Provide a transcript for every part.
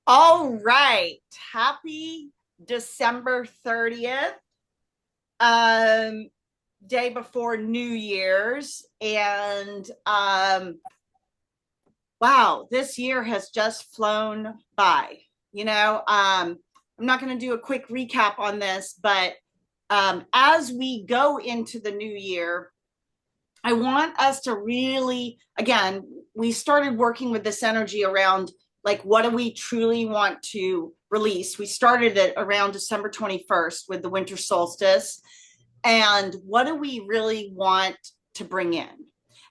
All right. Happy December 30th, um, day before New Year's. And wow, this year has just flown by. I'm not going to do a quick recap on this, but as we go into the new year, I want us to really, again, we started working with this energy around like, what do we truly want to release? We started it around December 21st with the winter solstice. And what do we really want to bring in?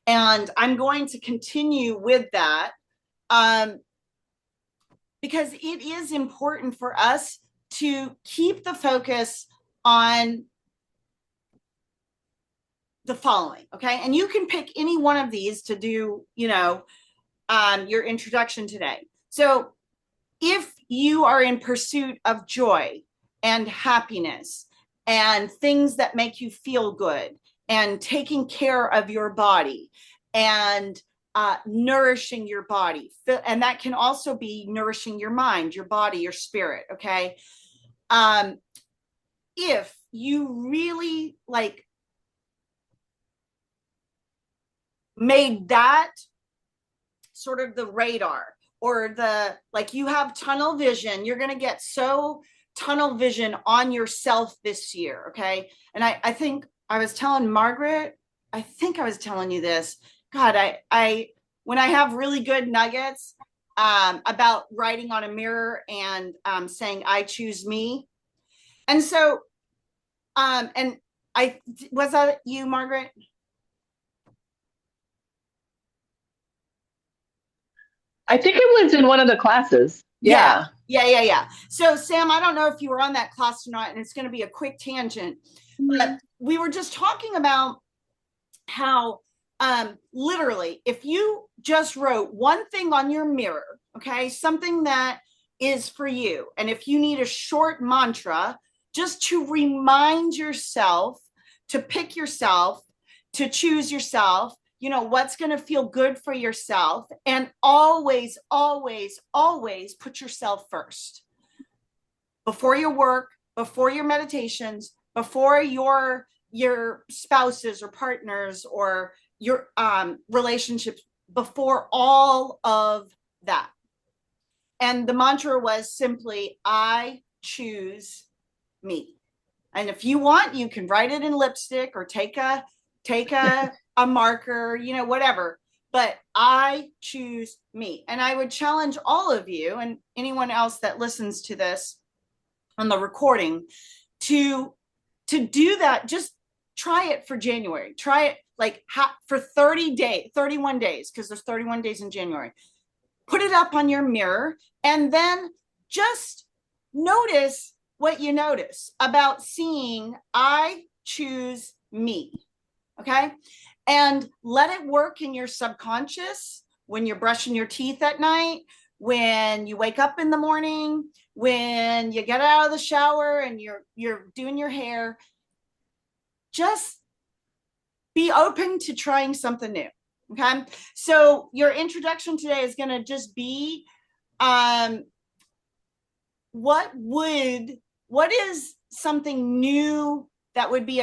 And I'm going to continue with that um, because it is important for us to keep the focus on the following. Okay. And you can pick any one of these to do, your introduction today. So if you are in pursuit of joy and happiness and things that make you feel good and taking care of your body and nourishing your body, and that can also be nourishing your mind, your body, your spirit. Okay. Um, if you really like made that sort of the radar or the like you have tunnel vision, you're going to get so tunnel vision on yourself this year. Okay. And I think I was telling Margaret, I think I was telling you this. God, I when I have really good nuggets about writing on a mirror and saying I choose me. And so and I was that you, Margaret? I think it was in one of the classes. Yeah, Yeah. yeah. So, Sam, I don't know if you were on that class or not, and it's going to be a quick tangent, but we were just talking about how, literally, if you just wrote one thing on your mirror, okay, something that is for you, and if you need a short mantra just to remind yourself to pick yourself, to choose yourself, what's going to feel good for yourself, and always, always, always put yourself first before your work, before your meditations, before your spouses or partners or your relationships, before all of that. And the mantra was simply, I choose me. And if you want, you can write it in lipstick or take a marker, whatever. But I choose me. And I would challenge all of you and anyone else that listens to this on the recording to do that. Just try it for January. Try it like for 30 days, 31 days, because there's 31 days in January. Put it up on your mirror and then just notice what you notice about seeing I choose me. Okay. And let it work in your subconscious when you're brushing your teeth at night, when you wake up in the morning, when you get out of the shower and you're doing your hair. Just be open to trying something new. Okay. So your introduction today is going to just be um, what would, what is something new that would be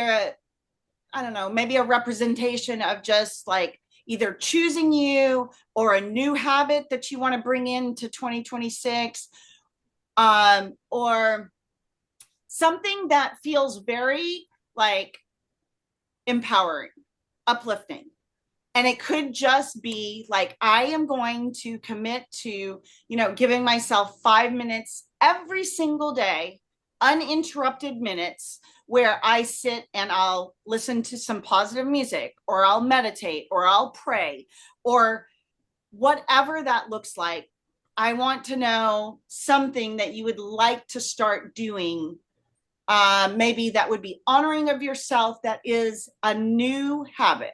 I don't know, maybe a representation of just like either choosing you or a new habit that you want to bring into 2026, or something that feels very like empowering, uplifting. And it could just be like, I am going to commit to, giving myself 5 minutes every single day, uninterrupted minutes, where I sit and I'll listen to some positive music, or I'll meditate, or I'll pray, or whatever that looks like. I want to know something that you would like to start doing. Maybe that would be honoring of yourself. That is a new habit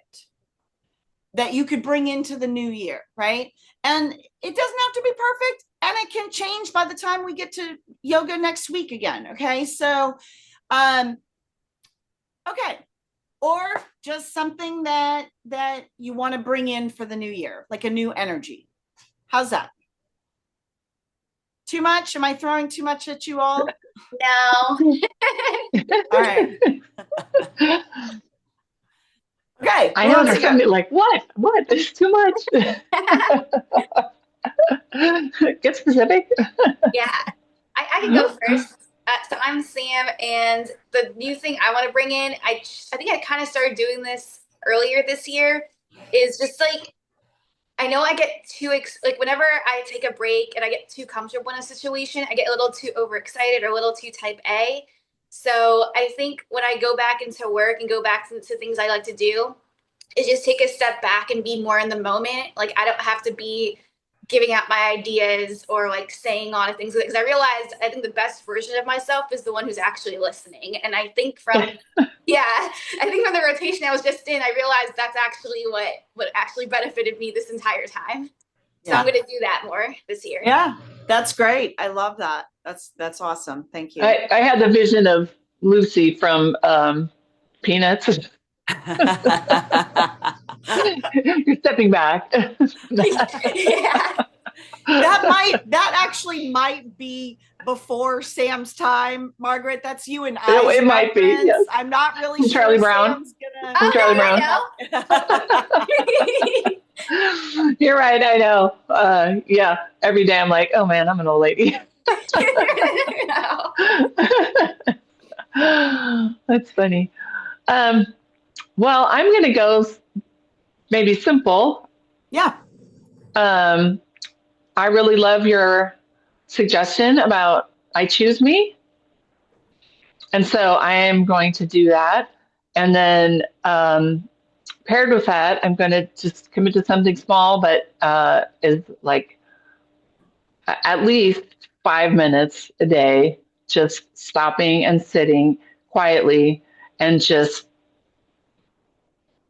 that you could bring into the new year, right? And it doesn't have to be perfect, and it can change by the time we get to yoga next week again. Okay. So, um, okay. Or just something that you want to bring in for the new year, like a new energy. How's that? Too much? Am I throwing too much at you all? No. All right. Okay. I Who know wants there's to go? something like, what? It's too much. Get specific. Yeah, I can go first. So I'm Sam, and the new thing I want to bring in, I think I kind of started doing this earlier this year, is just like I know I get like whenever I take a break and I get too comfortable in a situation, I get a little too overexcited or a little too type A. So I think when I go back into work and go back to things I like to do, is just take a step back and be more in the moment. Like I don't have to be giving out my ideas or like saying a lot of things because I realized I think the best version of myself is the one who's actually listening. And I think from yeah, I think from the rotation I was just in, I realized that's actually what actually benefited me this entire time. So Yeah. I'm going to do that more this year. Yeah, that's great. I love that. That's awesome. Thank you. I had the vision of Lucy from Peanuts. You're stepping back. Yeah. That actually might be before Sam's time, Margaret. That's you and I. It might be. Yes. I'm not really sure Charlie Brown. Sam's gonna. Oh, Charlie Brown. You're right. I know. Yeah. Every day I'm like, oh man, I'm an old lady. That's funny. Well, I'm going to go maybe simple. Yeah. I really love your suggestion about I choose me. And so I am going to do that. And then paired with that, I'm going to just commit to something small, but is like at least 5 minutes a day, just stopping and sitting quietly and just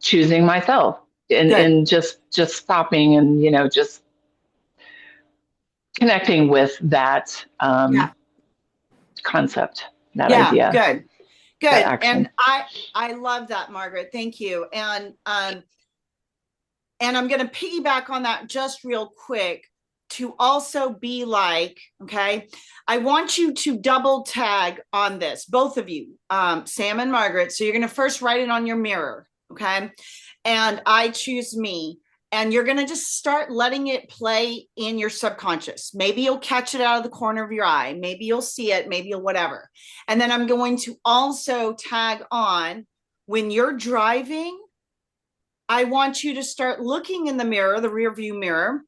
choosing myself and just stopping and, just connecting with that concept, that idea. Good. Action. And I love that, Margaret. Thank you. And I'm going to piggyback on that just real quick to also be like, okay, I want you to double tag on this, both of you, Sam and Margaret. So you're going to first write it on your mirror. Okay. And I choose me. And you're going to just start letting it play in your subconscious. Maybe you'll catch it out of the corner of your eye. Maybe you'll see it. Maybe you'll whatever. And then I'm going to also tag on when you're driving. I want you to start looking in the mirror, the rear view mirror.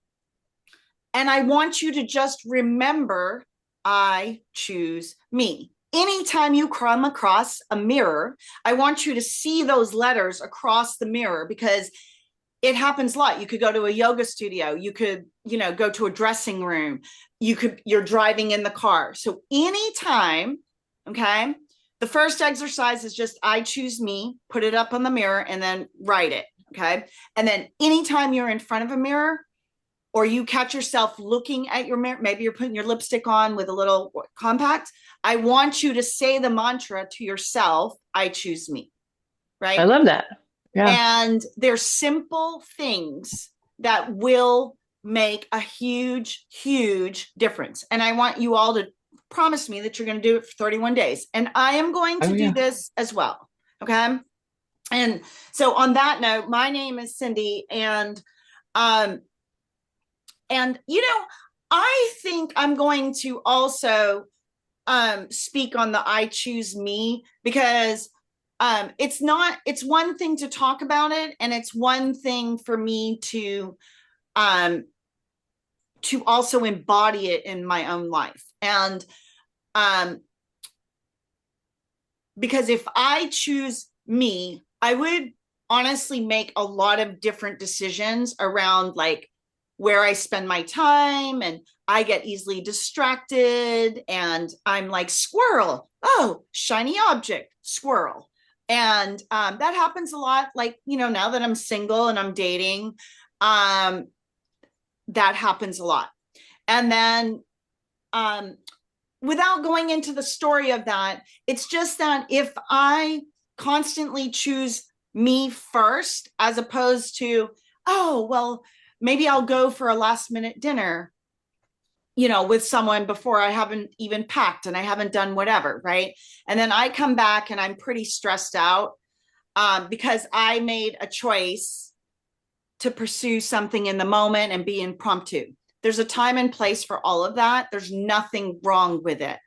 And I want you to just remember, I choose me. Anytime you come across a mirror, I want you to see those letters across the mirror because it happens a lot. You could go to a yoga studio. You could, go to a dressing room. You're driving in the car. So anytime, okay, the first exercise is just, I choose me, put it up on the mirror and then write it. Okay. And then anytime you're in front of a mirror or you catch yourself looking at your mirror, maybe you're putting your lipstick on with a little compact. I want you to say the mantra to yourself, I choose me. Right. I love that. Yeah. And they're simple things that will make a huge, huge difference. And I want you all to promise me that you're going to do it for 31 days. And I am going to do this as well. Okay. And so on that note, my name is Cindy. And I think I'm going to also speak on the I choose me because it's one thing to talk about it, and it's one thing for me to also embody it in my own life. And because if I choose me, I would honestly make a lot of different decisions around like where I spend my time, and I get easily distracted and I'm like squirrel, oh, shiny object, squirrel. And that happens a lot. Like, now that I'm single and I'm dating, that happens a lot. And then without going into the story of that, it's just that if I constantly choose me first, as opposed to, oh, well, maybe I'll go for a last minute dinner. with someone before I haven't even packed and I haven't done whatever, right? And then I come back and I'm pretty stressed out because I made a choice to pursue something in the moment and be impromptu. There's a time and place for all of that. There's nothing wrong with it.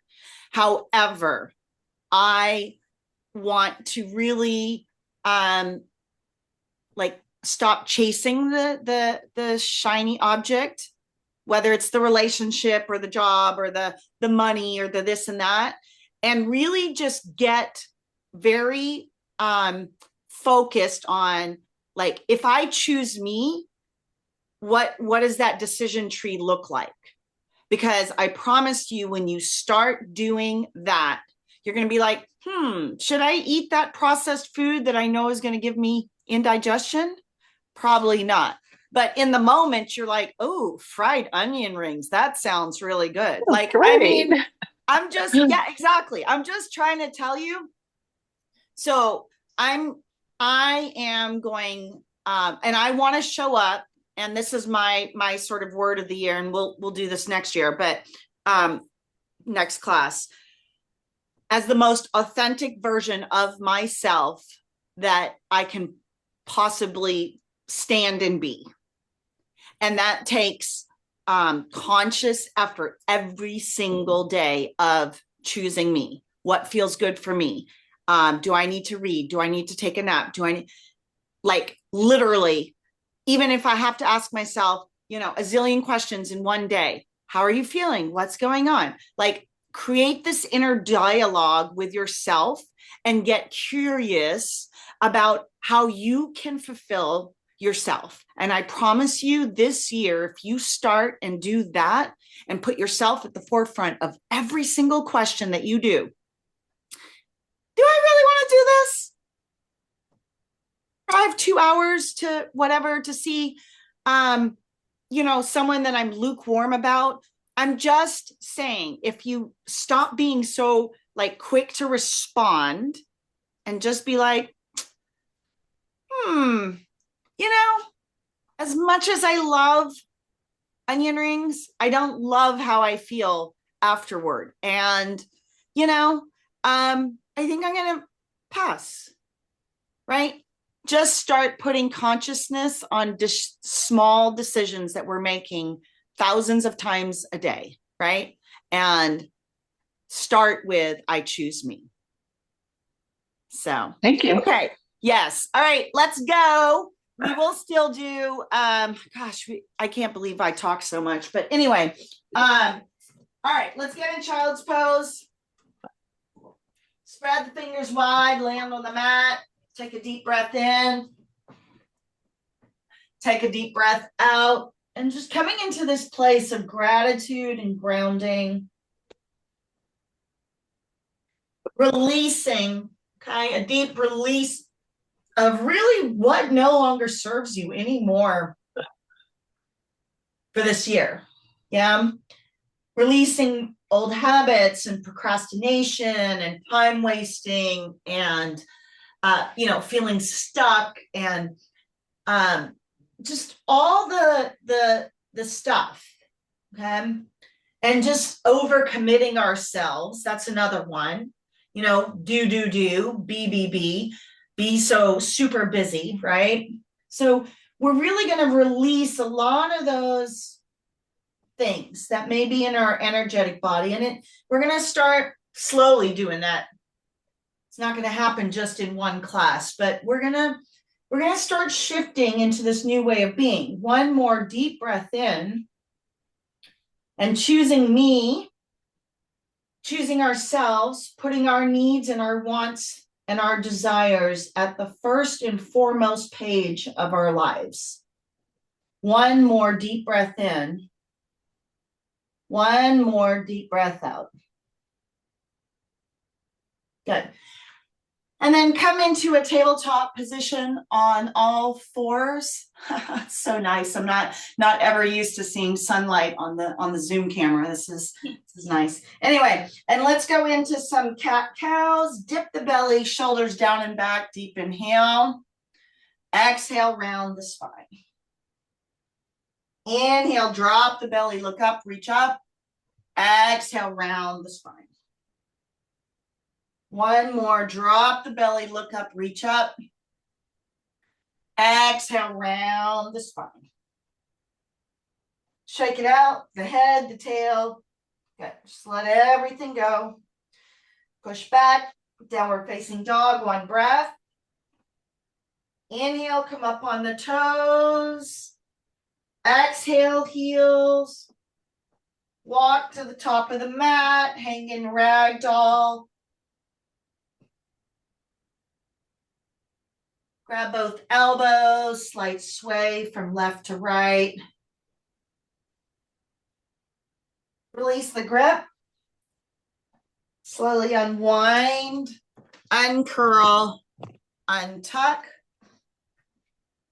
However, I want to really stop chasing the shiny object, whether it's the relationship or the job or the money or the this and that, and really just get very focused on, like, if I choose me, what does that decision tree look like? Because I promised you, when you start doing that, you're going to be like, should I eat that processed food that I know is going to give me indigestion? Probably not. But in the moment, you're like, oh, fried onion rings. That sounds really good. Like, great. I mean, yeah, exactly. I'm just trying to tell you. So I am going, and I want to show up. And this is my sort of word of the year, and we'll do this next year, but next class, as the most authentic version of myself that I can possibly stand and be. And that takes conscious effort every single day of choosing me. What feels good for me? Do I need to read? Do I need to take a nap? Do I need, like, literally, even if I have to ask myself, a zillion questions in one day. How are you feeling? What's going on? Like, create this inner dialogue with yourself and get curious about how you can fulfill yourself. And I promise you, this year, if you start and do that and put yourself at the forefront of every single question that you do I really want to do this? Drive 2 hours to whatever to see, someone that I'm lukewarm about. I'm just saying, if you stop being so quick to respond and just be like, as much as I love onion rings, I don't love how I feel afterward. And, I think I'm going to pass, right? Just start putting consciousness on small decisions that we're making thousands of times a day, right? And start with, I choose me. So thank you. Okay. Yes. All right, let's go. We will still do, I can't believe I talk so much, but anyway, all right, let's get in child's pose. Spread the fingers wide, land on the mat. Take a deep breath in. Take a deep breath out. And just coming into this place of gratitude and grounding. Releasing, okay, a deep release of really what no longer serves you anymore for this year. Yeah. Releasing old habits and procrastination and time wasting and feeling stuck and just all the stuff. Okay. And just overcommitting ourselves. That's another one. Do, be so super busy, right? So we're really going to release a lot of those things that may be in our energetic body. And we're going to start slowly doing that. It's not going to happen just in one class, but we're going to start shifting into this new way of being. One more deep breath in and choosing me, choosing ourselves, putting our needs and our wants and our desires at the first and foremost page of our lives. One more deep breath in. One more deep breath out. Good. And then come into a tabletop position on all fours. It's so nice. I'm not ever used to seeing sunlight on the Zoom camera. This is nice. Anyway, and let's go into some cat cows. Dip the belly, shoulders down and back. Deep inhale. Exhale, round the spine. Inhale, drop the belly, look up, reach up. Exhale, round the spine. One more, drop the belly, look up, reach up. Exhale, round the spine. Shake it out, the head, the tail. Good, just let everything go. Push back, downward facing dog, one breath. Inhale, come up on the toes. Exhale, heels. Walk to the top of the mat, hang in ragdoll. Grab both elbows, slight sway from left to right. Release the grip. Slowly unwind, uncurl, untuck,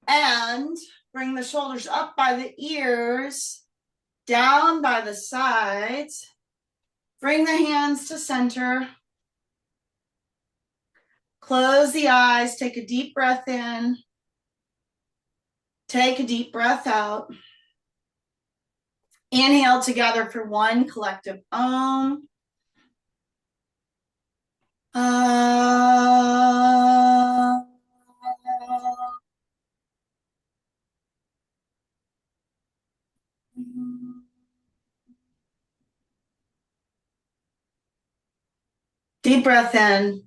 and bring the shoulders up by the ears, down by the sides. Bring the hands to center. Close the eyes, take a deep breath in. Take a deep breath out. Inhale together for one collective Om. Deep breath in.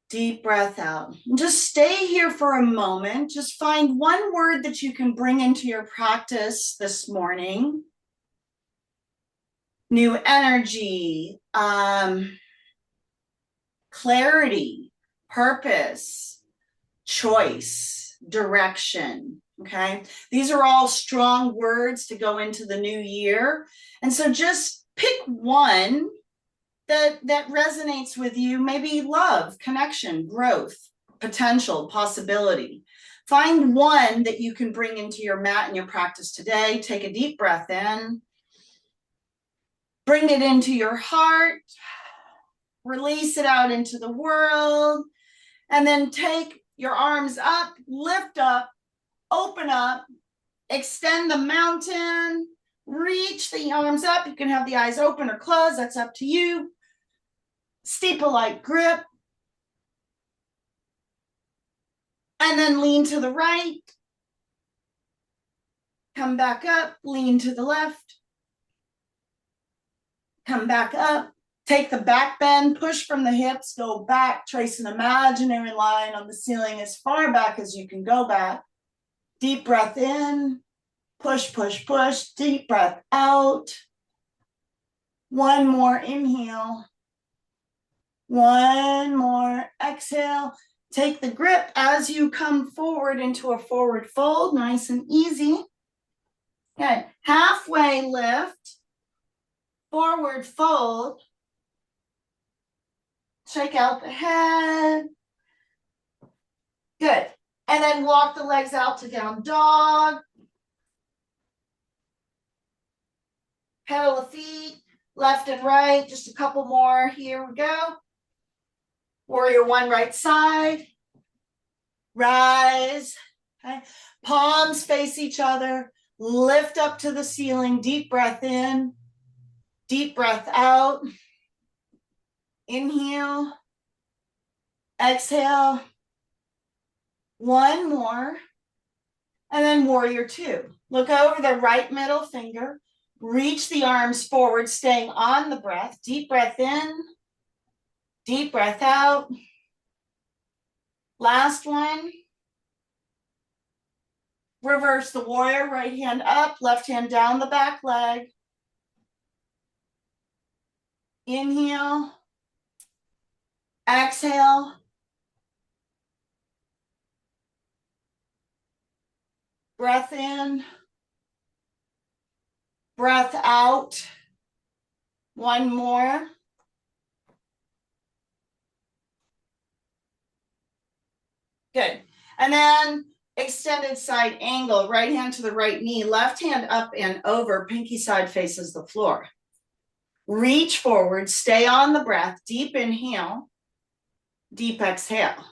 Deep breath out. Just stay here for a moment. Just find one word that you can bring into your practice this morning. New energy, clarity, purpose, choice, direction. Okay. These are all strong words to go into the new year. And so just pick one that resonates with you. Maybe love, connection, growth, potential, possibility. Find one that you can bring into your mat and your practice today. Take a deep breath in. Bring it into your heart. Release it out into the world. And then take your arms up, lift up, open up, extend the mountain, reach the arms up. You can have the eyes open or closed. That's up to you. Steeple-like grip. And then lean to the right. Come back up, lean to the left. Come back up. Take the back bend, push from the hips, go back, trace an imaginary line on the ceiling as far back as you can go back. Deep breath in, push, push, push, deep breath out. One more inhale. One more exhale. Take the grip as you come forward into a forward fold, nice and easy. Good. Halfway lift, forward fold. Shake out the head. Good. And then walk the legs out to down dog. Pedal the feet, left and right. Just a couple more. Here we go. Warrior one, right side. Rise. Okay. Palms face each other. Lift up to the ceiling. Deep breath in. Deep breath out. Inhale. Exhale. One more. And then warrior two. Look over the right middle finger. Reach the arms forward, staying on the breath. Deep breath in. Deep breath out. Last one. Reverse the warrior, right hand up, left hand down the back leg. Inhale. Exhale. Breath in. Breath out. One more. Good. And then extended side angle, right hand to the right knee, left hand up and over, pinky side faces the floor. Reach forward, stay on the breath, deep inhale, deep exhale.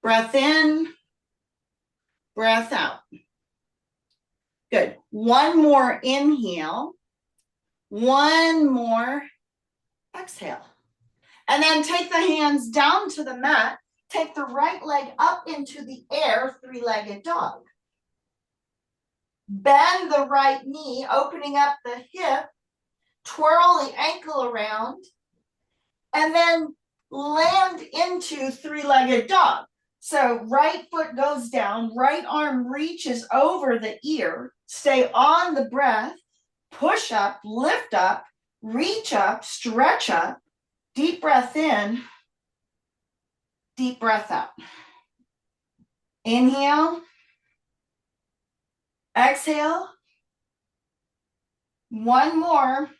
Breath in, breath out. Good. One more inhale. One more. Exhale. And then take the hands down to the mat. Take the right leg up into the air, three-legged dog. Bend the right knee, opening up the hip. Twirl the ankle around. And then land into three-legged dog. So right foot goes down, right arm reaches over the ear. Stay on the breath. Push up, lift up, reach up, stretch up. Deep breath in, deep breath out. Inhale, exhale. One more.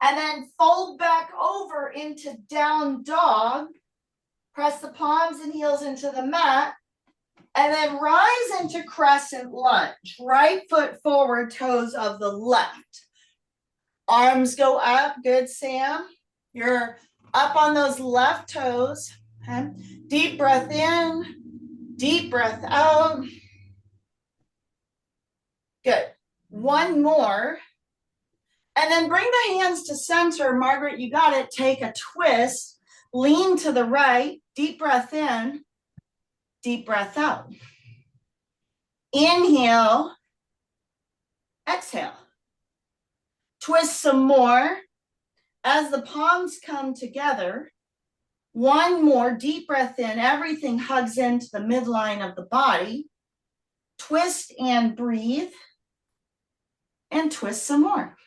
And then fold back over into down dog. Press the palms and heels into the mat. And then rise into crescent lunge. Right foot forward, toes of the left. Arms go up. Good, Sam. You're up on those left toes. Okay. Deep breath in, deep breath out. Good. One more. And then bring the hands to center. Margaret, you got it. Take a twist. Lean to the right. Deep breath in, deep breath out. Inhale, exhale. Twist some more. As the palms come together, one more deep breath in. Everything hugs into the midline of the body. Twist and breathe. And twist some more.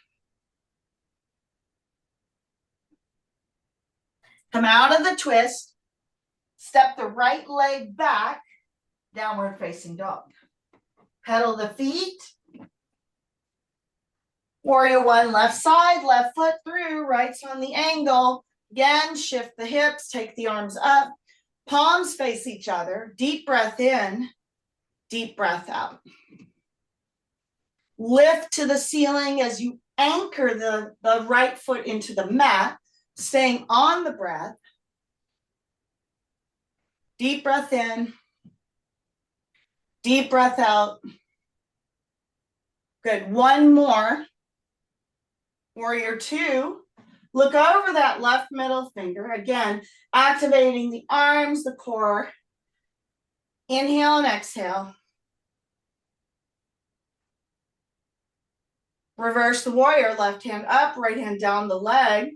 Come out of the twist. Step the right leg back. Downward facing dog. Pedal the feet. Warrior one, left side, left foot through, right's on the angle. Again, shift the hips, take the arms up. Palms face each other. Deep breath in, deep breath out. Lift to the ceiling as you anchor the right foot into the mat, staying on the breath. Deep breath in, deep breath out. Good, one more. Warrior two, look over that left middle finger. Again, activating the arms, the core. Inhale and exhale. Reverse the warrior, left hand up, right hand down the leg.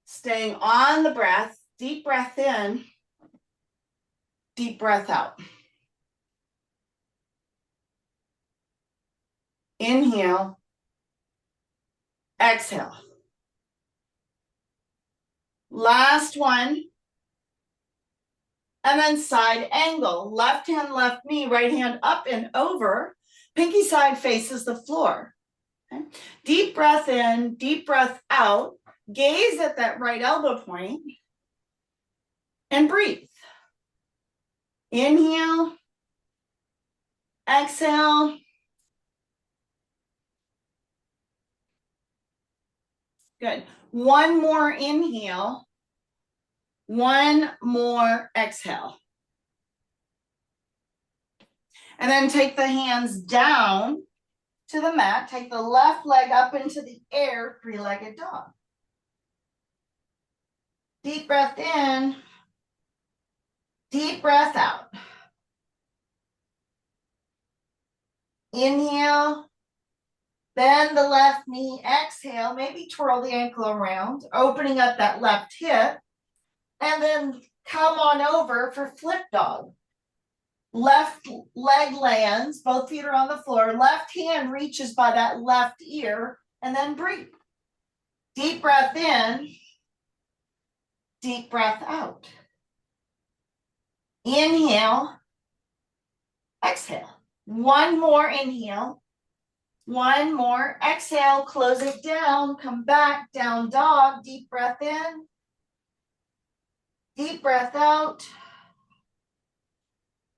Staying on the breath, deep breath in, deep breath out. Inhale. Exhale. Last one. And then side angle. Left hand, left knee, right hand up and over. Pinky side faces the floor. Okay. Deep breath in, deep breath out. Gaze at that right elbow point. And breathe. Inhale. Exhale. Good. One more inhale. One more exhale. And then take the hands down to the mat. Take the left leg up into the air, three-legged dog. Deep breath in. Deep breath out. Inhale. Bend the left knee, exhale, maybe twirl the ankle around, opening up that left hip, and then come on over for flip dog. Left leg lands, both feet are on the floor, left hand reaches by that left ear, and then breathe. Deep breath in, deep breath out. Inhale, exhale. One more inhale. One more. Exhale, close it down. Come back, down dog. Deep breath in. Deep breath out.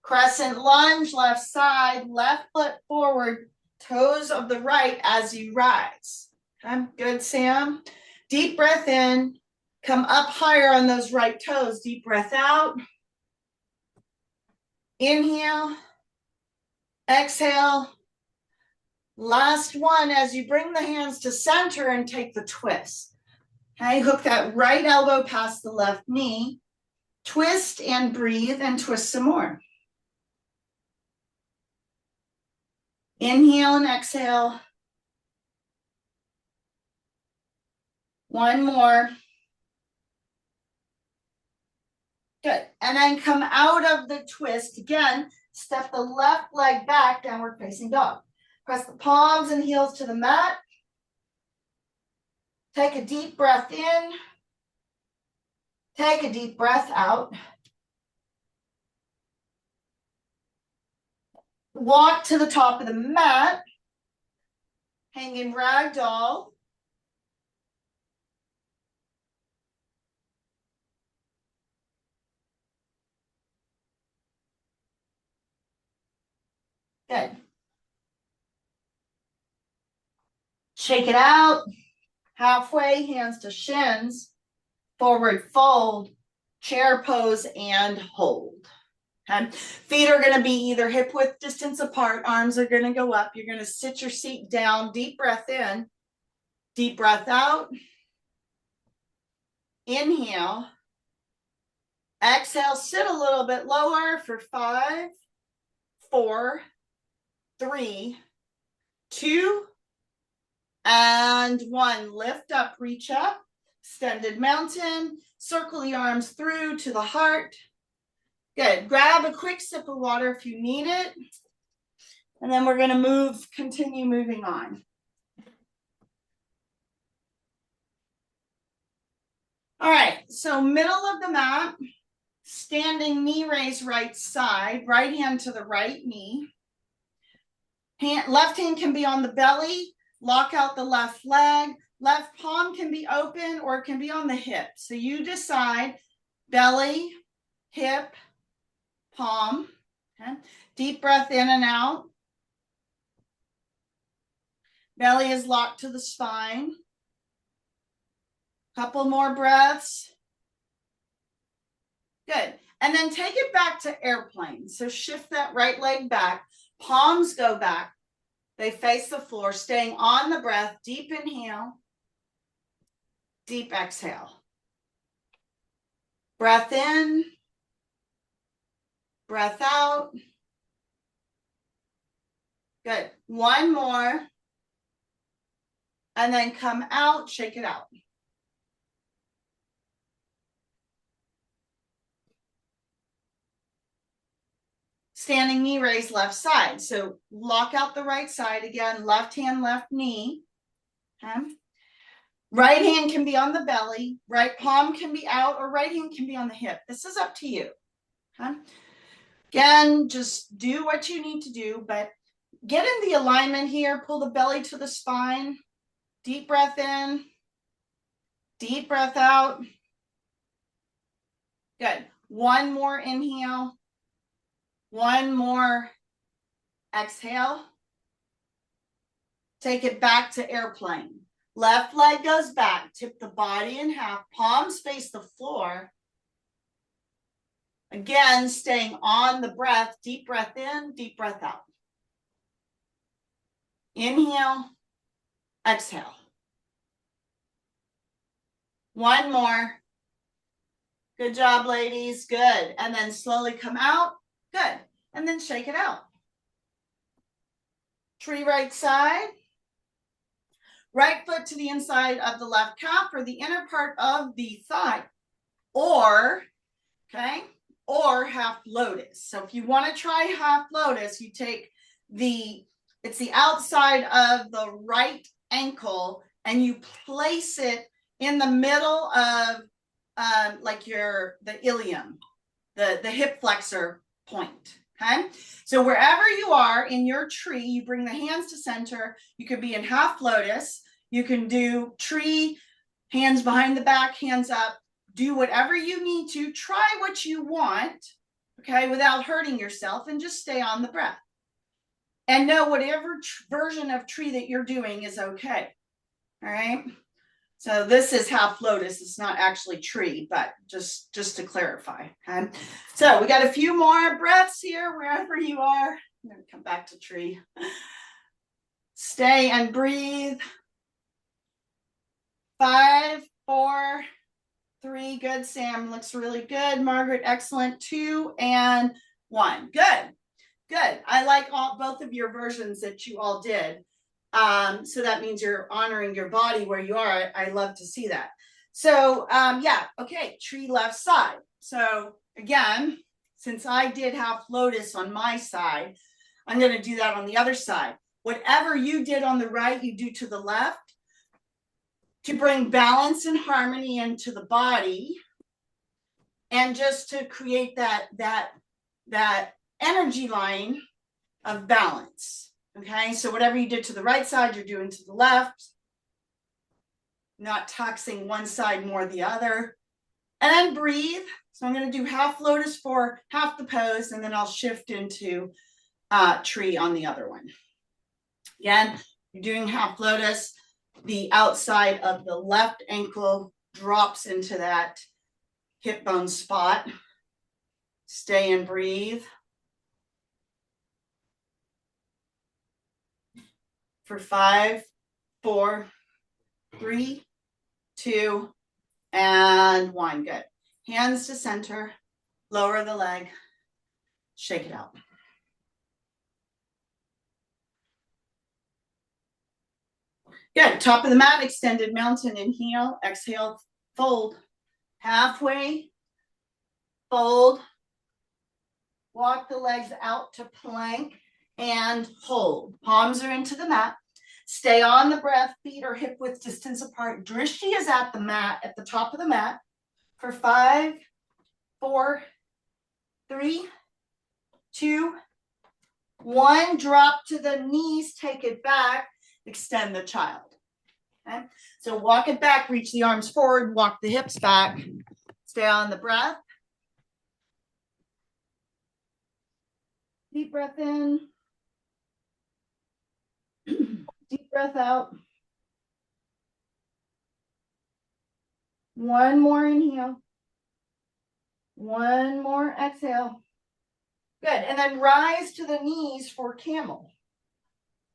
Crescent lunge, left side, left foot forward, toes of the right as you rise. Okay, good, Sam. Deep breath in. Come up higher on those right toes. Deep breath out. Inhale. Exhale. Last one, as you bring the hands to center and take the twist. Okay, hook that right elbow past the left knee. Twist and breathe and twist some more. Inhale and exhale. One more. Good. And then come out of the twist. Again, step the left leg back, downward facing dog. Press the palms and heels to the mat. Take a deep breath in. Take a deep breath out. Walk to the top of the mat. Hanging ragdoll. Good. Shake it out. Halfway, hands to shins. Forward fold, chair pose, and hold. Okay. Feet are going to be either hip width distance apart. Arms are going to go up. You're going to sit your seat down. Deep breath in. Deep breath out. Inhale. Exhale. Sit a little bit lower for 5, 4, 3, 2, and 1. Lift up, reach up. Extended mountain. Circle the arms through to the heart. Good. Grab a quick sip of water if you need it. And then we're going to continue moving on. All right. So middle of the mat, standing knee raise right side, right hand to the right knee. Left hand can be on the belly. Lock out the left leg. Left palm can be open or it can be on the hip. So you decide belly, hip, palm. Okay. Deep breath in and out. Belly is locked to the spine. Couple more breaths. Good. And then take it back to airplane. So shift that right leg back. Palms go back. They face the floor, staying on the breath. Deep inhale. Deep exhale. Breath in. Breath out. Good. One more. And then come out, shake it out. Standing knee raise left side. So lock out the right side again, left hand, left knee. Okay. Right hand can be on the belly, right palm can be out, or right hand can be on the hip. This is up to you. Okay. Again, just do what you need to do, but get in the alignment here. Pull the belly to the spine. Deep breath in. Deep breath out. Good. One more inhale. One more exhale. Take it back to airplane. Left leg goes back. Tip the body in half. Palms face the floor. Again, staying on the breath. Deep breath in, deep breath out. Inhale, exhale. One more. Good job, ladies. Good. And then slowly come out. Good. And then shake it out. Tree right side. Right foot to the inside of the left calf or the inner part of the thigh. Or, okay, or half lotus. So if you want to try half lotus, you take it's the outside of the right ankle and you place it in the middle of like the ilium, the hip flexor point. Okay, so wherever you are in your tree, you bring the hands to center. You could be in half lotus. You can do tree, hands behind the back, hands up. Do whatever you need to. Try what you want, okay, without hurting yourself, and just stay on the breath. And know whatever version of tree that you're doing is okay. All right. So this is half lotus. It's not actually tree, but just to clarify. Okay. So we got a few more breaths here, wherever you are. I'm going to come back to tree. Stay and breathe. 5, 4, 3. Good. Sam looks really good. Margaret, excellent. 2 and 1. Good. Good. I like both of your versions that you all did. So that means you're honoring your body where you are. I love to see that. So yeah, okay, tree left side. So again, since I did half lotus on my side, I'm going to do that on the other side. Whatever you did on the right, you do to the left to bring balance and harmony into the body, and just to create that energy line of balance. Okay, so whatever you did to the right side, you're doing to the left, not taxing one side more the other. And then breathe. So I'm going to do half lotus for half the pose, and then I'll shift into tree on the other one. Again, you're doing half lotus. The outside of the left ankle drops into that hip bone spot. Stay and breathe. For 5, 4, 3, 2, and 1. Good. Hands to center. Lower the leg. Shake it out. Good. Top of the mat, extended mountain. Inhale. Exhale. Fold. Halfway. Fold. Walk the legs out to plank and hold. Palms are into the mat. Stay on the breath. Feet are hip width distance apart. Drishti is at the mat, at the top of the mat. For 5, 4, 3, 2, 1. Drop to the knees. Take it back. Extend the child. Okay. So walk it back. Reach the arms forward. Walk the hips back. Stay on the breath. Deep breath in. Deep breath out. One more inhale. One more exhale. Good. And then rise to the knees for camel.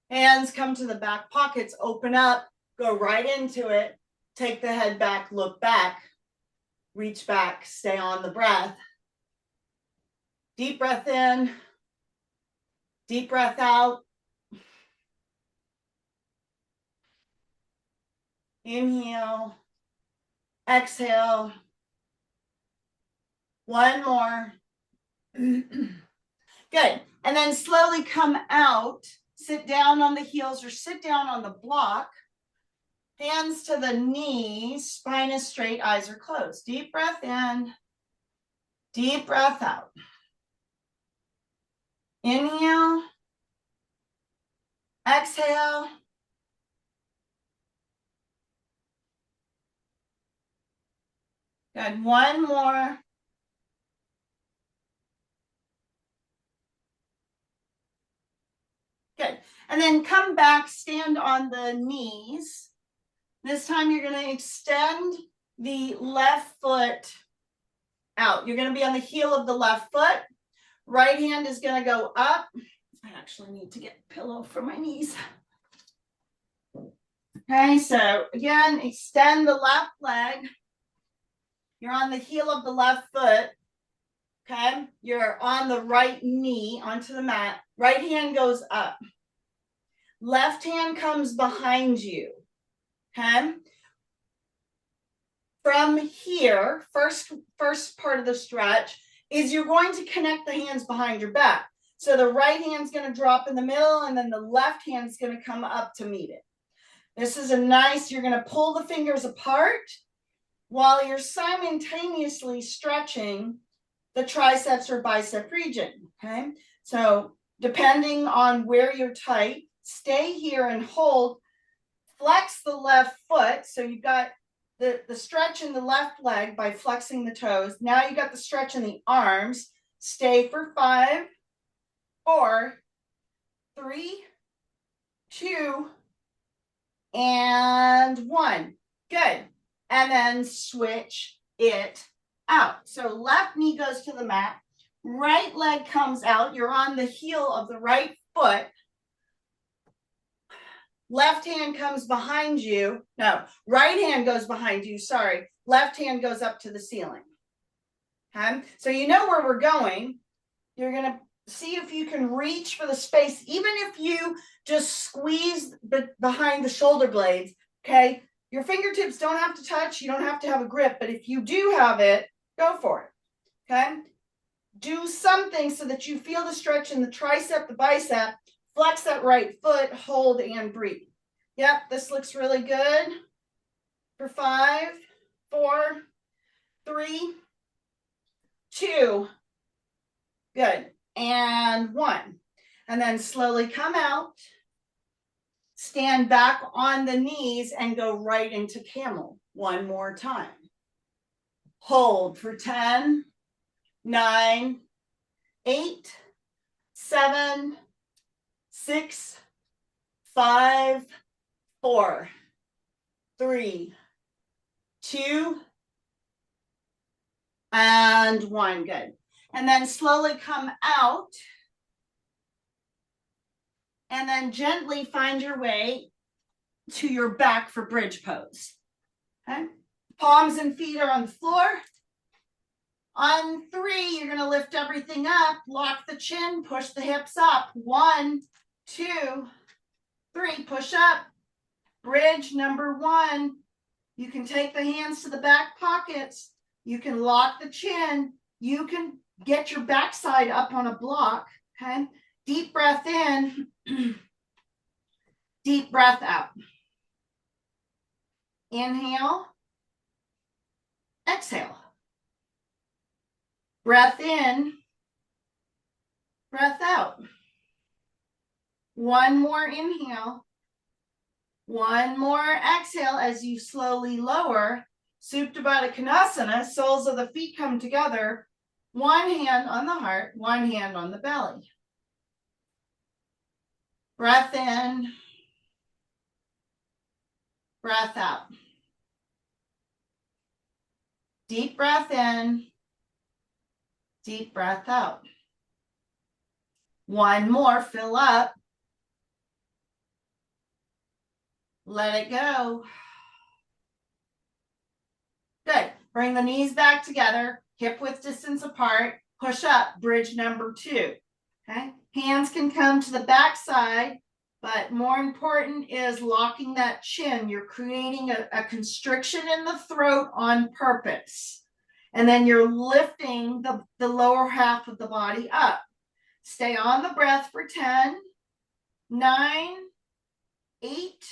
Hands come to the back pockets. Open up. Go right into it. Take the head back. Look back. Reach back. Stay on the breath. Deep breath in. Deep breath out. Inhale. Exhale. One more. Good. And then slowly come out. Sit down on the heels or sit down on the block. Hands to the knees. Spine is straight. Eyes are closed. Deep breath in. Deep breath out. Inhale. Exhale. Good. One more. Good. And then come back, stand on the knees. This time you're going to extend the left foot out. You're going to be on the heel of the left foot. Right hand is going to go up. I actually need to get a pillow for my knees. Okay, so again, extend the left leg. You're on the heel of the left foot. Okay, you're on the right knee onto the mat. Right hand goes up. Left hand comes behind you. Okay. From here, first part of the stretch is you're going to connect the hands behind your back. So the right hand's going to drop in the middle, and then the left hand's going to come up to meet it. This is a nice, you're going to pull the fingers apart while you're simultaneously stretching the triceps or bicep region. Okay. So depending on where you're tight, stay here and hold. Flex the left foot. So you've got the stretch in the left leg by flexing the toes. Now you got the stretch in the arms. Stay for 5, 4, 3, 2, and 1. Good. And then switch it out. So left knee goes to the mat. Right leg comes out. You're on the heel of the right foot. Left hand comes behind you. No, right hand goes behind you. Sorry. Left hand goes up to the ceiling. Okay. So you know where we're going. You're going to see if you can reach for the space, even if you just squeeze behind the shoulder blades. Okay. Your fingertips don't have to touch. You don't have to have a grip, but if you do have it, go for it. Okay. Do something so that you feel the stretch in the tricep, the bicep. Flex that right foot, hold and breathe. Yep, this looks really good. For 5, 4, 3, 2. Good. And 1. And then slowly come out. Stand back on the knees and go right into camel. One more time. Hold for 10, 9, 8, 7, 6, 5, 4, 3, 2, and 1. Good. And then slowly come out. And then gently find your way to your back for bridge pose. Okay. Palms and feet are on the floor. On 3, you're going to lift everything up. Lock the chin. Push the hips up. 1, 2, 3. Push up. Bridge number 1. You can take the hands to the back pockets. You can lock the chin. You can get your backside up on a block. Okay. Deep breath in. Deep breath out. Inhale. Exhale. Breath in. Breath out. One more inhale. One more exhale as you slowly lower. Supta Baddha Konasana, soles of the feet come together. One hand on the heart, one hand on the belly. Breath in. Breath out. Deep breath in. Deep breath out. One more, fill up. Let it go. Good. Bring the knees back together, hip width distance apart. Push up, bridge number 2. Okay. Hands can come to the back side, but more important is locking that chin. You're creating a constriction in the throat on purpose. And then you're lifting the lower half of the body up. Stay on the breath for 10, 9, 8,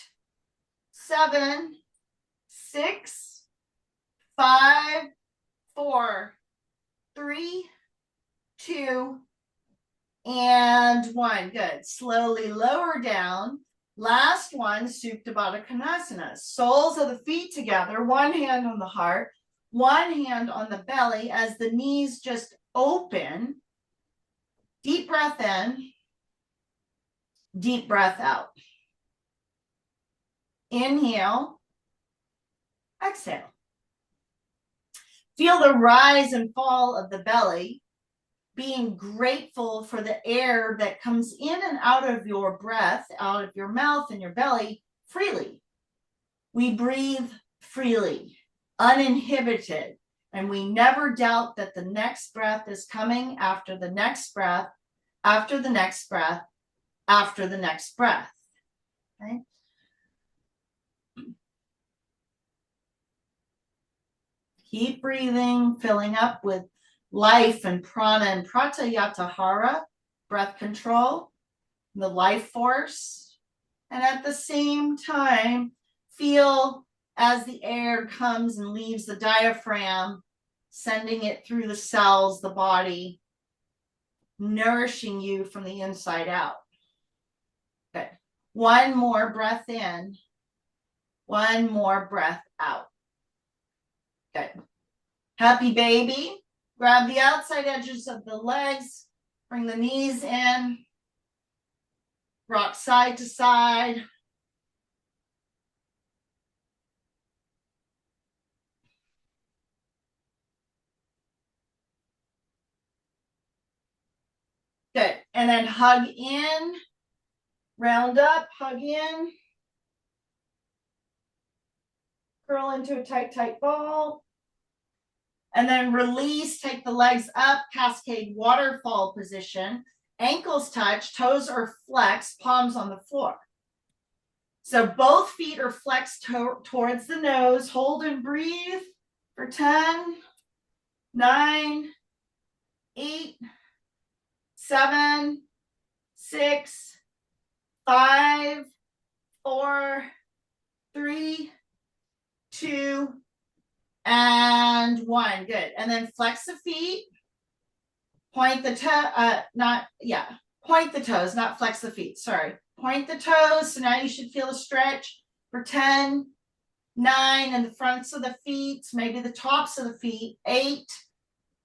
7, 6, 5, 4, 3, 2, and 1. Good. Slowly lower down. Last one, Supta Baddha Konasana. Soles of the feet together, one hand on the heart, one hand on the belly as the knees just open. Deep breath in. Deep breath out. Inhale. Exhale. Feel the rise and fall of the belly, being grateful for the air that comes in and out of your breath, out of your mouth and your belly freely. We breathe freely, uninhibited, and we never doubt that the next breath is coming after the next breath, after the next breath, after the next breath. Okay? Keep breathing, filling up with life and prana and pratyatahara, breath control, the life force. And at the same time, feel as the air comes and leaves the diaphragm, sending it through the cells, the body, nourishing you from the inside out. Good. One more breath in. One more breath out. Good. Happy baby. Grab the outside edges of the legs. Bring the knees in. Rock side to side. Good. And then hug in. Round up, hug in. curl into a tight, tight ball. And then release, take the legs up, cascade waterfall position. Ankles touch, toes are flexed, palms on the floor. So both feet are flexed towards the nose. Hold and breathe for 10, 9, 8, 7, 6, 5, 4, 3, 2, and 1. Good. And then flex the feet. Point the point the toes, not flex the feet. Sorry. Point the toes. So now you should feel a stretch for 10, 9, and the fronts of the feet, maybe the tops of the feet. 8,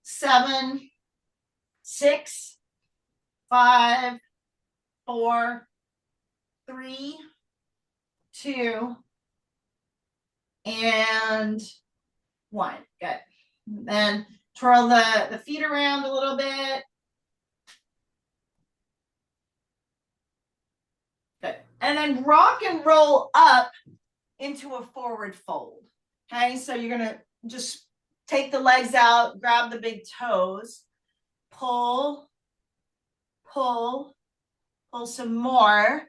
7, 6, 5, 4, 3, 2, and 1. Good. Then twirl the feet around a little bit. Good. And then rock and roll up into a forward fold. Okay, so you're going to just take the legs out, grab the big toes, pull, pull, pull some more.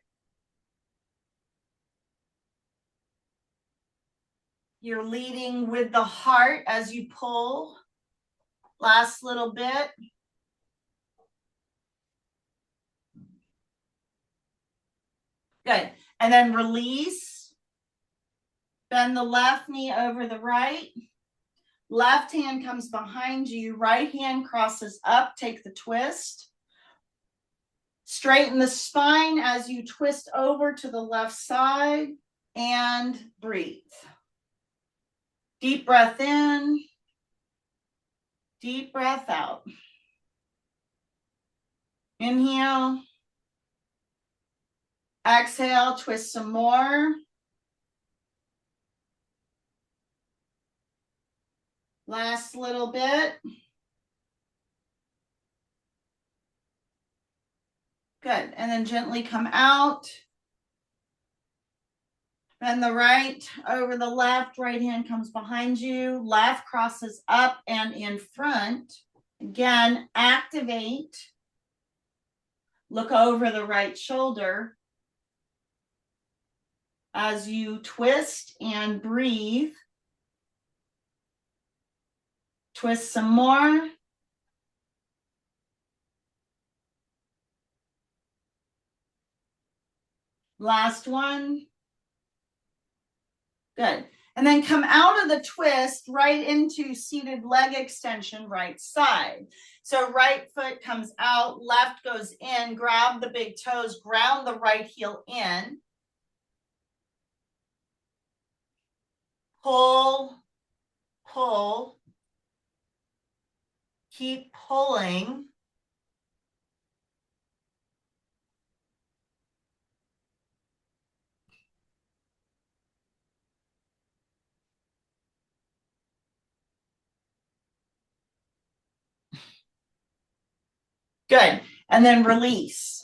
You're leading with the heart as you pull. Last little bit. Good. And then release. Bend the left knee over the right. Left hand comes behind you. Right hand crosses up. Take the twist. Straighten the spine as you twist over to the left side and breathe. Deep breath in. Deep breath out. Inhale. Exhale, twist some more. Last little bit. Good. And then gently come out. Bend the right over the left. Right hand comes behind you. Left crosses up and in front. Again, activate. Look over the right shoulder as you twist and breathe. Twist some more. Last one. Good. And then come out of the twist right into seated leg extension, right side. So right foot comes out, left goes in, grab the big toes, ground the right heel in. Pull, pull. Keep pulling. Good. And then release.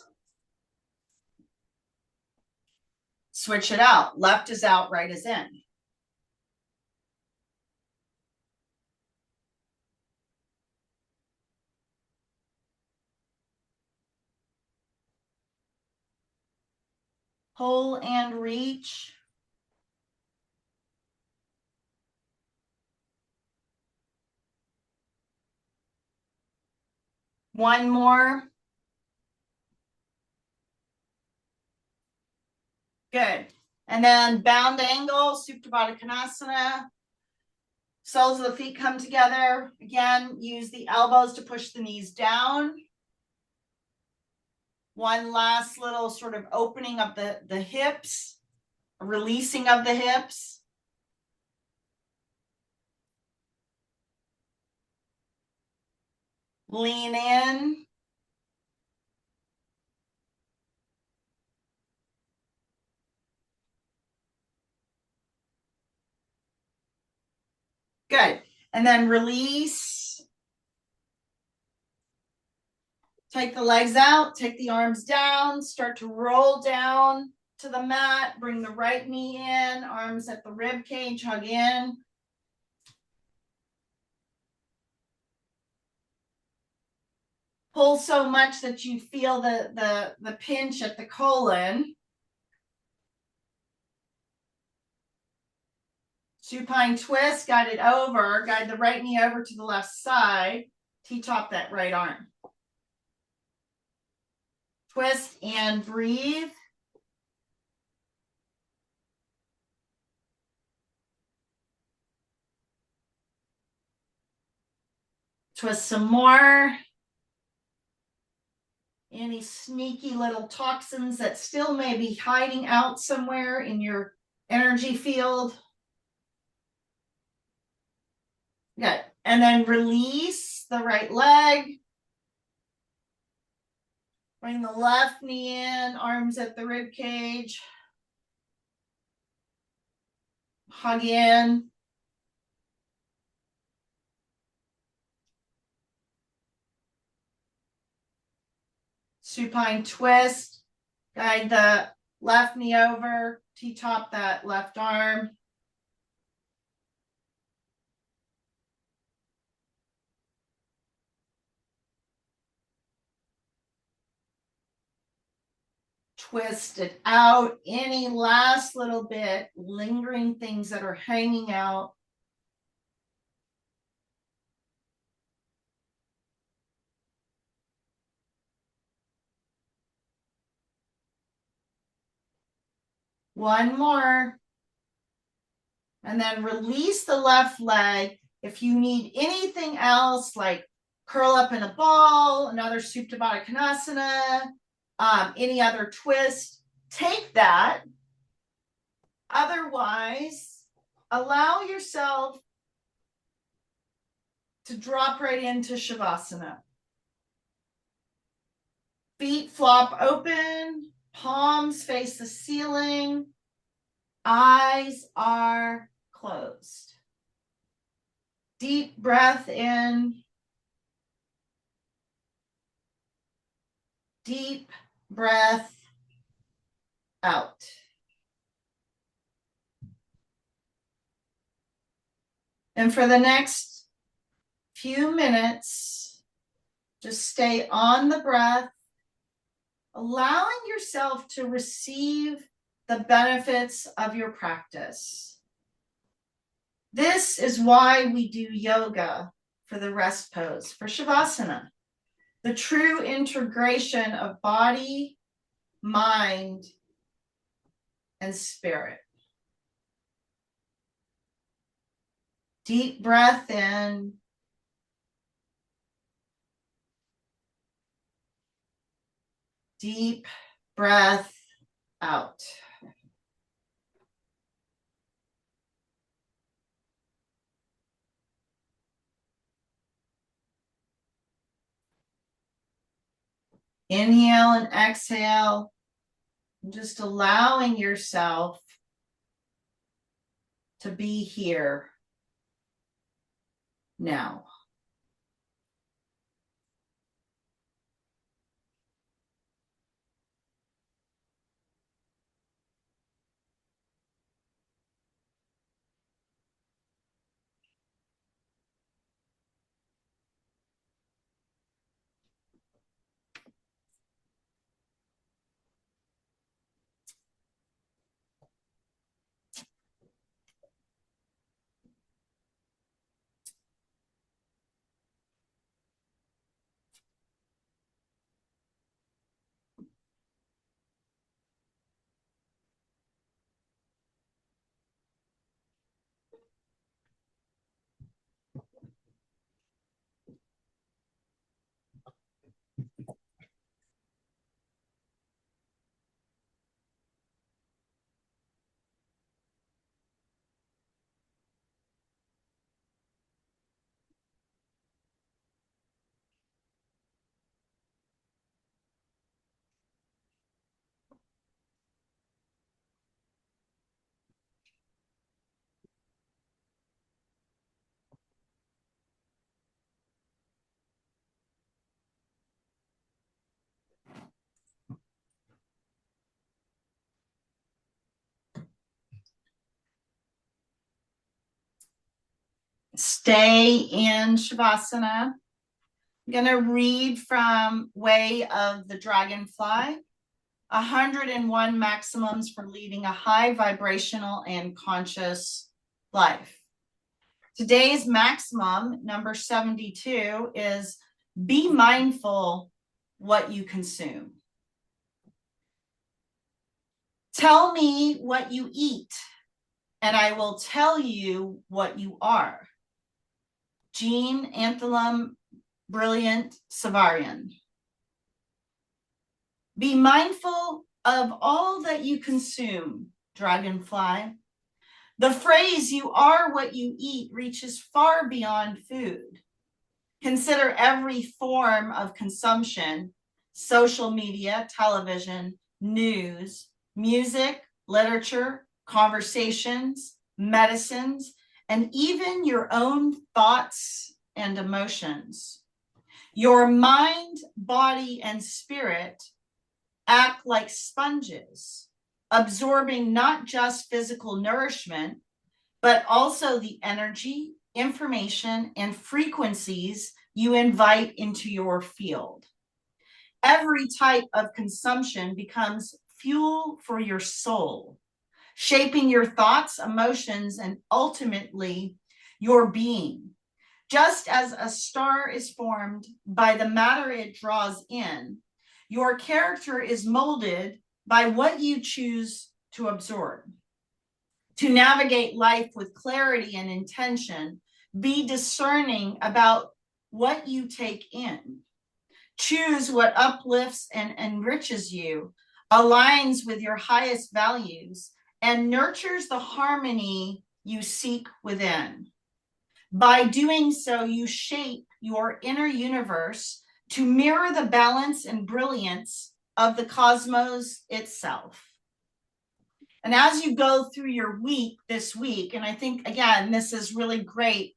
Switch it out. Left is out, right is in. Pull and reach. One more. Good. And then bound angle, Supta Baddha Konasana. Soles of the feet come together. Again, use the elbows to push the knees down. One last little sort of opening of the hips, releasing of the hips. Lean in. Good. And then release. Take the legs out, take the arms down, start to roll down to the mat. Bring the right knee in, arms at the rib cage, hug in. Pull so much that you feel the pinch at the colon. Supine twist, guide it over, guide the right knee over to the left side, T-top that right arm. Twist and breathe. Twist some more. Any sneaky little toxins that still may be hiding out somewhere in your energy field. Good. And then release the right leg. Bring the left knee in, arms at the rib cage. Hug in. Supine twist. Guide the left knee over, T-top that left arm. Twist it out. Any last little bit, lingering things that are hanging out. One more. And then release the left leg. If you need anything else, like curl up in a ball, another Supta Baddha Konasana, any other twist, take that. Otherwise, allow yourself to drop right into Shavasana. Feet flop open, palms face the ceiling, eyes are closed. Deep breath in. Deep breath out. And for the next few minutes, just stay on the breath, allowing yourself to receive the benefits of your practice. This is why we do yoga for the rest pose, for Shavasana, the true integration of body, mind, and spirit. Deep breath in. Deep breath out. Inhale and exhale, just allowing yourself to be here now. Stay in Shavasana. I'm going to read from Way of the Dragonfly. 101 maximums for leading a high vibrational and conscious life. Today's maximum, number 72, is be mindful what you consume. Tell me what you eat, and I will tell you what you are. Jean Anthelm Brilliant Savarian. Be mindful of all that you consume, dragonfly. The phrase, you are what you eat, reaches far beyond food. Consider every form of consumption, social media, television, news, music, literature, conversations, medicines, and even your own thoughts and emotions. Your mind, body, and spirit act like sponges, absorbing not just physical nourishment, but also the energy, information, and frequencies you invite into your field. Every type of consumption becomes fuel for your soul, shaping your thoughts, emotions, and ultimately your being. Just as a star is formed by the matter it draws in, your character is molded by what you choose to absorb. To navigate life with clarity and intention, be discerning about what you take in. Choose what uplifts and enriches you, aligns with your highest values, and nurtures the harmony you seek within. By doing so, you shape your inner universe to mirror the balance and brilliance of the cosmos itself. And as you go through your week this week, and I think, again, this is really great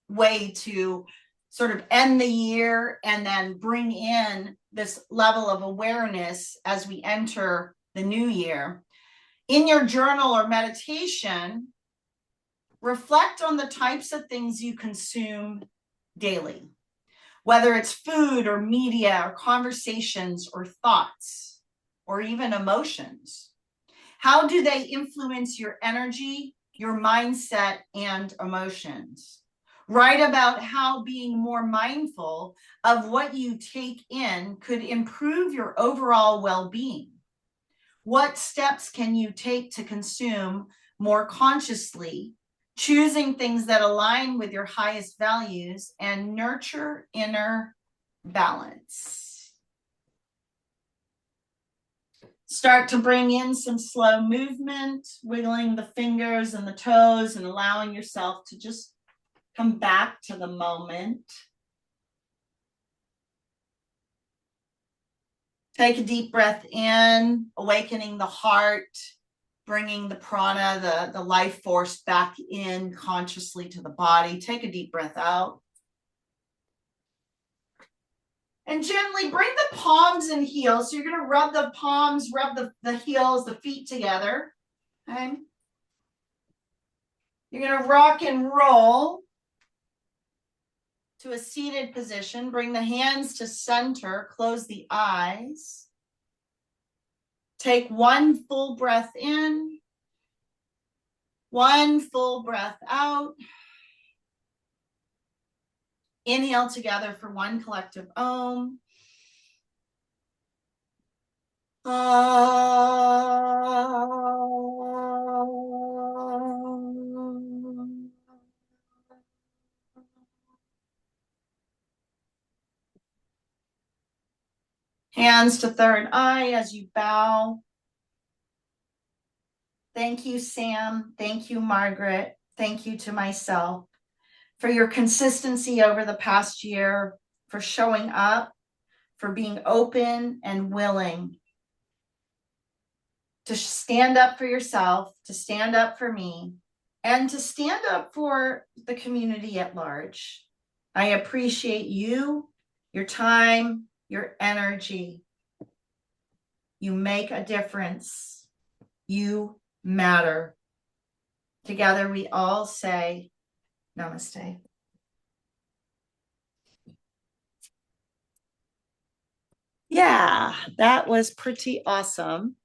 way to sort of end the year and then bring in this level of awareness as we enter the new year. In your journal or meditation, reflect on the types of things you consume daily, whether it's food or media or conversations or thoughts or even emotions. How do they influence your energy, your mindset, and emotions? Write about how being more mindful of what you take in could improve your overall well-being. What steps can you take to consume more consciously, choosing things that align with your highest values and nurture inner balance? Start to bring in some slow movement, wiggling the fingers and the toes and allowing yourself to just come back to the moment. Take a deep breath in, awakening the heart, bringing the prana, the life force back in consciously to the body. Take a deep breath out. And gently bring the palms and heels. So you're going to rub the palms, rub the heels, the feet together. Okay. You're going to rock and roll to a seated position. Bring the hands to center. Close the eyes. Take one full breath in. One full breath out. Inhale together for one collective Om. Hands to third eye as you bow. Thank you, Sam. Thank you, Margaret. Thank you to myself for your consistency over the past year, for showing up, for being open and willing to stand up for yourself, to stand up for me, and to stand up for the community at large. I appreciate you, your time, your energy. You make a difference. You matter. Together we all say, Namaste. yeah, that was pretty awesome.